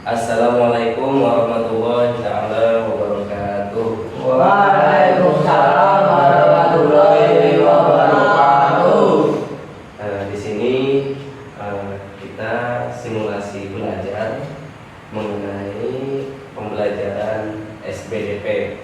Assalamualaikum warahmatullahi taala wabarakatuh. Waalaikumsalam warahmatullahi wabarakatuh. Di sini kita simulasi belajar mengenai pembelajaran SBDP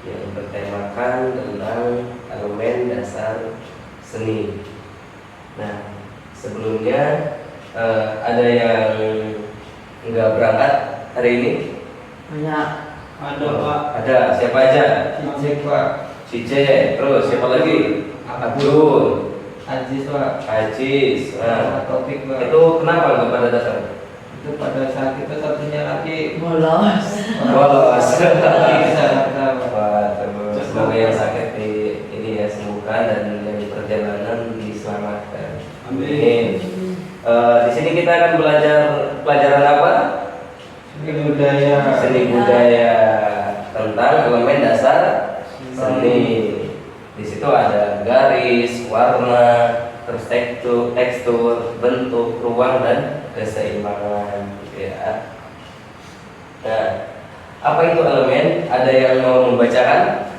yang bertemakan tentang elemen dasar seni. Nah, sebelumnya ada yang nggak berangkat hari ini? Banyak. Ada Pak. Ada. Siapa aja? Cicek Pak. Cice. Terus siapa lagi? Abdul. Ajis Pak. Ajis. Nah, Topik Pak. itu kenapa nggak pada datang? Itu pada saat itu satunya lagi Bolos. Bolos. lagi ke Jakarta Pak. Wah, terus semoga yang sakit ini ya sembuhkan dan yang di perjalanan diselamatkan. Amin. Di sini kita akan belajar pelajaran apa? Seni budaya. Seni budaya tentang elemen dasar seni. Di situ ada garis, warna, terus tekstur, bentuk, ruang dan keseimbangan. Ya. Nah, apa itu elemen? Ada yang mau membacakan?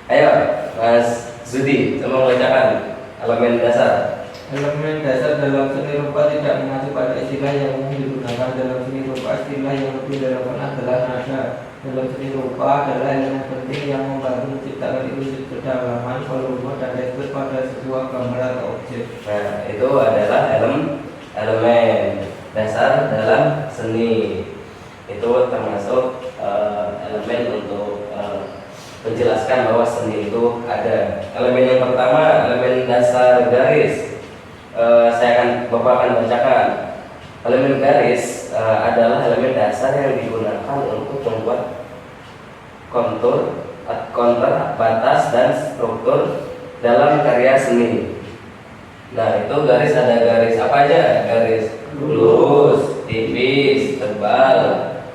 Ayo, Mas Zudi, coba membacakan elemen dasar. Elemen dasar dalam seni rupa tidak mengacu pada istilah yang umum digunakan dalam seni rupa. Istilah yang lebih relevan adalah nada. Dalam seni rupa adalah elemen penting yang membantu menciptakan ilusi kedalaman, volume, dan tekstur pada sebuah gambar atau objek. Nah, itu adalah elemen dasar dalam seni. Itu termasuk elemen untuk menjelaskan bahwa seni itu ada. Elemen yang pertama, elemen dasar garis. Bapak akan bacakan. Elemen garis adalah elemen dasar yang digunakan untuk membuat kontur, batas dan struktur dalam karya seni. Nah, itu garis ada garis apa aja? Garis lurus, tipis, tebal,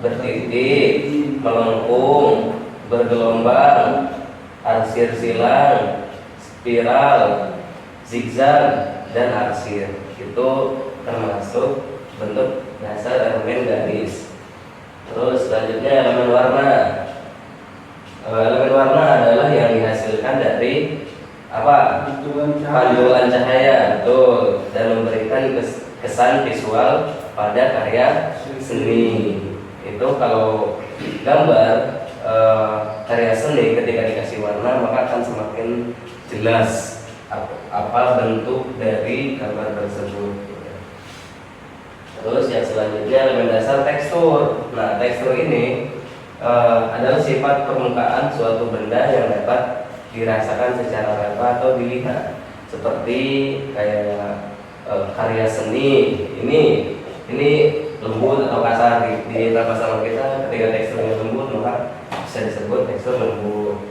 bertitik, melengkung, bergelombang, arsir silang, spiral, zigzag, dan arsir. Itu termasuk bentuk dasar elemen garis. Terus selanjutnya elemen warna. Elemen warna adalah yang dihasilkan dari apa? Pantulan cahaya, betul, dan memberikan kesan visual pada karya seni. Itu kalau gambar karya seni ketika dikasih warna maka akan semakin jelas apa bentuk dari gambar tersebut. Terus yang selanjutnya elemen dasar tekstur. Nah, tekstur ini adalah sifat permukaan suatu benda yang dapat dirasakan secara raba atau dilihat. Seperti kayak karya seni ini lembut atau kasar di napas sama kita. Ketika teksturnya lembut maka bisa disebut tekstur lembut.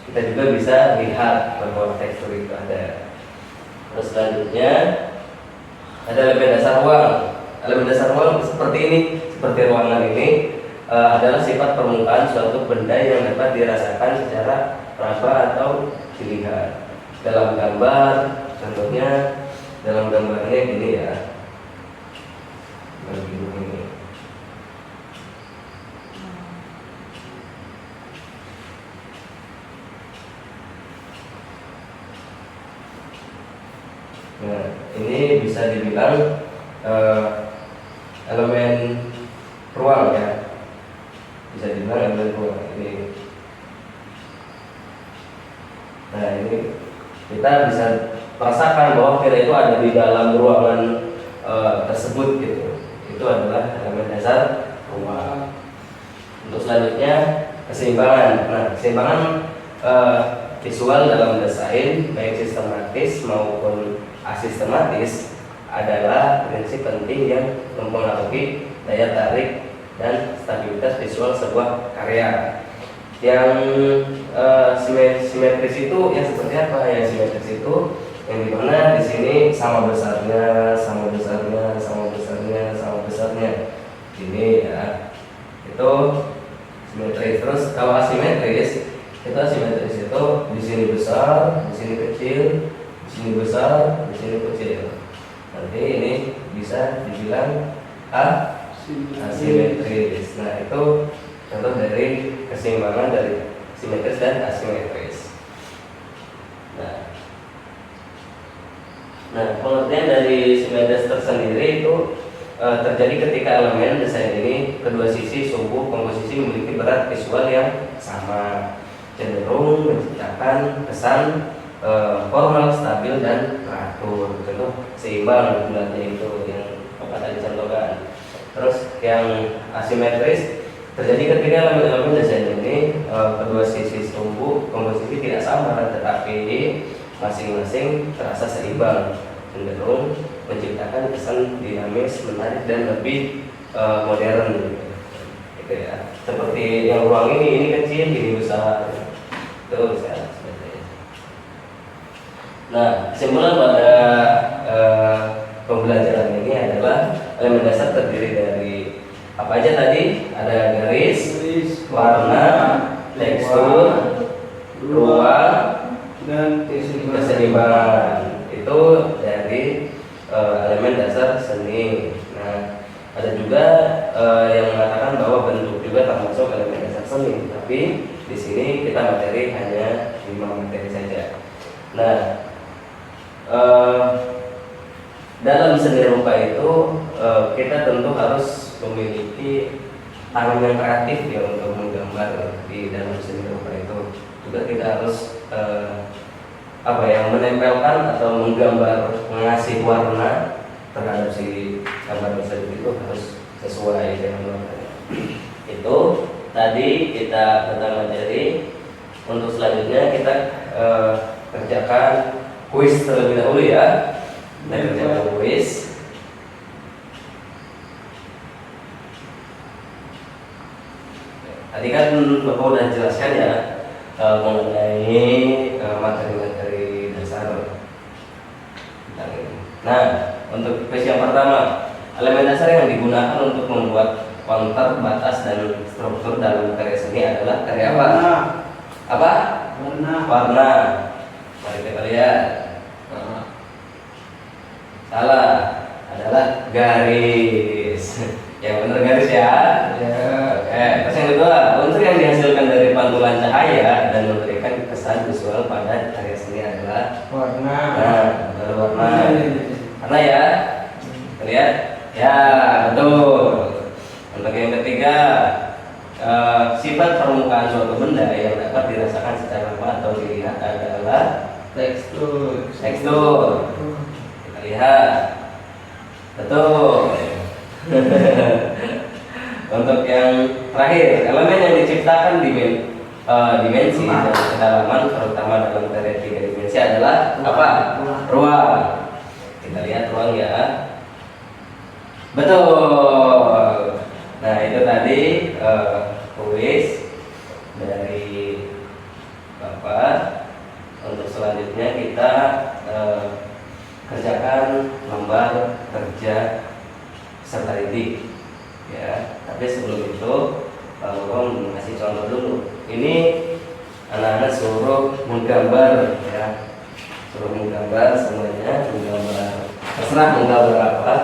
Kita juga bisa lihat bahwa tekstur itu ada. Terus selanjutnya ada elemen dasar ruang. Elemen dasar ruang seperti ini, seperti ruangan ini adalah sifat permukaan suatu benda yang dapat dirasakan secara raba atau dilihat. Dalam gambar, contohnya dalam gambarnya gini ya. Begini. Nah, ini bisa dibilang elemen ruang ya. Bisa dibilang elemen ruang ini. Nah, ini kita bisa merasakan bahwa kita itu ada di dalam ruangan tersebut gitu. Itu adalah elemen dasar ruang. Untuk selanjutnya keseimbangan. Nah, keseimbangan visual dalam desain baik sistematis maupun asistematis adalah prinsip penting yang mempengaruhi daya tarik dan stabilitas visual sebuah karya. Yang simetris itu yang seperti apa? Yang simetris itu yang dimana di sini sama besarnya, sama besarnya, sama besarnya, sama besarnya. Ini ya, itu simetris. Terus kalau asimetris, itu di sini besar, di sini kecil, di sini besar, di sini kecil. Nanti ini bisa dibilang asimetris. Nah, itu contoh dari keseimbangan dari simetris dan asimetris. Nah, pengertian dari simetris tersendiri itu terjadi ketika elemen desain ini kedua sisi sumbu komposisi memiliki berat visual yang sama, cenderung menciptakan kesan formal, stabil, dan teratur. Contoh seimbang bulatnya itu yang apa tadi contohkan. Terus yang asimetris terjadi ketika elemen-elemen desain ini kedua sisi sumbu komposisi tidak sama, tetapi masing-masing terasa seimbang, cenderung menciptakan kesan dinamis, menarik, dan lebih modern. Gitu ya. Seperti yang ruang ini kecil, ini besar. Itu bisa seperti itu. Nah, kesimpulan pada pembelajaran ini adalah elemen dasar terdiri dari apa aja tadi? Ada garis, warna, tekstur, ruang, dan keseimbangan. Itu dari elemen dasar seni. Nah, ada juga yang mengatakan bahwa bentuk juga termasuk elemen dasar seni. Tapi di sini kita materi hanya 5 materi saja. Nah, dalam seni rupa itu kita tentu harus memiliki tangan yang kreatif ya untuk menggambar di dalam seni rupa itu. Juga kita harus menempelkan atau menggambar, mengasih warna terhadap si gambar tersebut itu harus sesuai dengan warnanya. Itu tadi kita tentang materi. Untuk selanjutnya kita kerjakan kuis terlebih dahulu ya. Kita kerjakan kuis. Tadi kan Bapak udah jelaskan ya mengenai materi-materi dasar. Nah, untuk kuis yang pertama, elemen dasar yang digunakan untuk membuat kontur, batas, dan struktur dalam karya seni adalah karya apa? Apa? Warna. Mari kita lihat. Salah, adalah garis. Yang benar garis ya. Oke. Terus yang kedua, unsur yang dihasilkan dari pantulan cahaya dan memberikan kesan visual pada karya seni adalah warna. Nah, baru warna. Warna ya. Lihat. Ya, betul. Untuk yang ketiga, sifat permukaan suatu benda yang dapat dirasakan secara mata atau dilihat adalah Tekstur. tekstur. Kita lihat. Betul. Untuk yang terakhir, elemen yang diciptakan dimensi dan kedalaman terutama dalam karya 3 dimensi adalah apa? Ruang. Kita lihat ruang ya. Betul. Nah, itu tadi kuis dari Bapak. Untuk selanjutnya kita kerjakan lembar kerja serta reading ya. Tapi sebelum itu Bapak mengasih contoh dulu. Ini anak-anak suruh menggambar ya, suruh menggambar semuanya, menggambar terserah menggambar apa.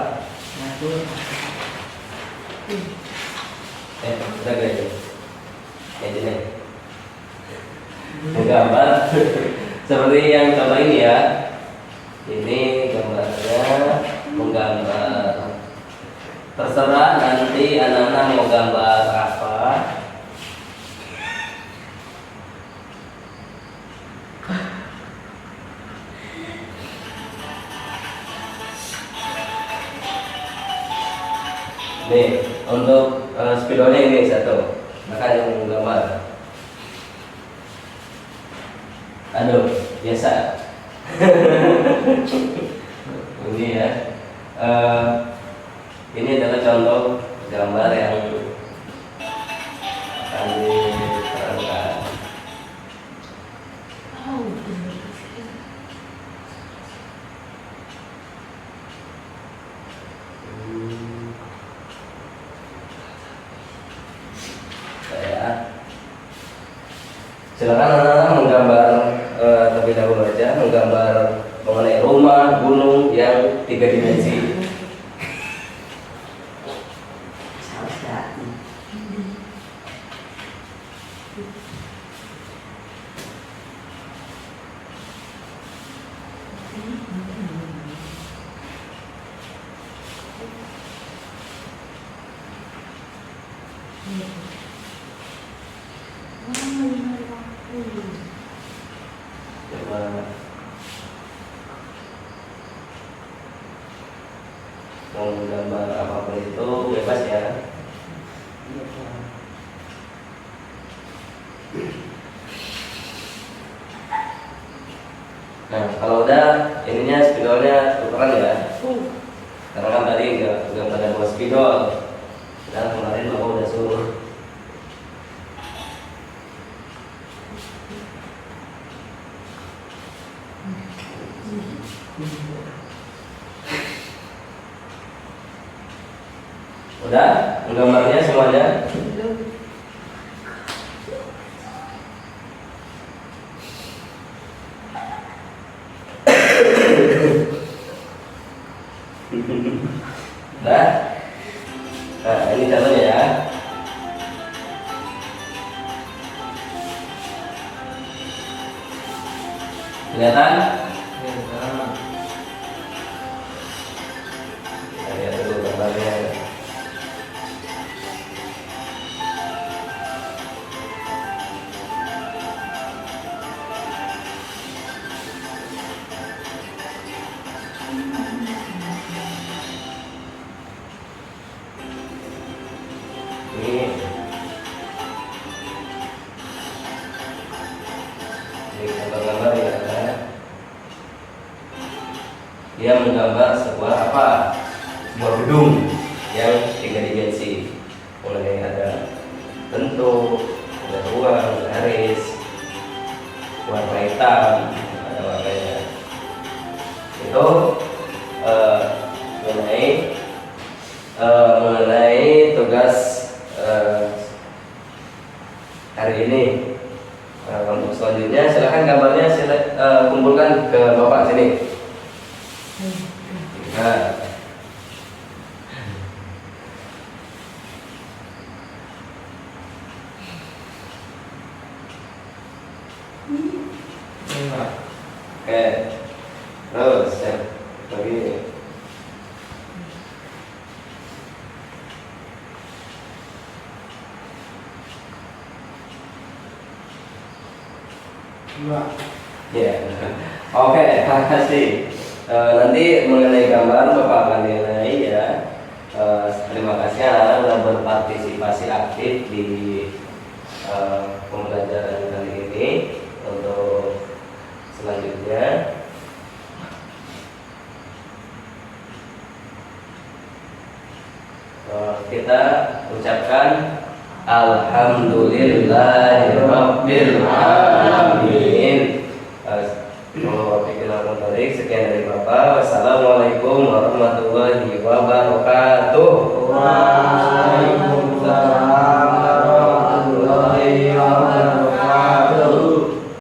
Udah gak ini menggambar seperti yang contoh ini ya. Ini gambarnya menggambar. Terserah nanti anak-anak mau gambar apa. Nih, untuk spidolnya ini satu. Maka yang menggambar. Aduh, biasa. Ini ya. Ini adalah contoh gambar yang akan diterangkan. Silakan anak-anak menggambar terlebih dahulu aja, menggambar mengenai rumah, gunung yang 3 dimensi. Coba mau gambar apapun itu bebas ya. Nah kalau udah ininya spidolnya tukeran ya. Karena kan tadi nggak pada bawa spidol. Dan kemarin bapak udah suruh. Udah gambarnya semuanya. Udah. Nah ini contohnya ya. Kelihatan? Ya, sekarang Kita lihat dulu gambarnya. Ini gambar-gambar ya. Dia menggambar sebuah apa? Sebuah gedung yang 3 dimensi. Mulai ada bentuk, ada ruang, garis, warna hitam, ada warnanya. Itu mengenai tugas hari ini. Untuk selanjutnya silahkan gambarnya kumpulkan ke bapak sini. Nah, oke, terus ya, lagi. Ya, oke, makasih. Nanti mengenai gambar Bapak akan nilai ya. Terima kasih anak-anak sudah berpartisipasi aktif di pembelajaran kali ini. Untuk selanjutnya kita ucapkan Alhamdulillahirabbil alamin. Sekian dari Bapak. Wassalamualaikum warahmatullahi wabarakatuh. Waalaikumsalam.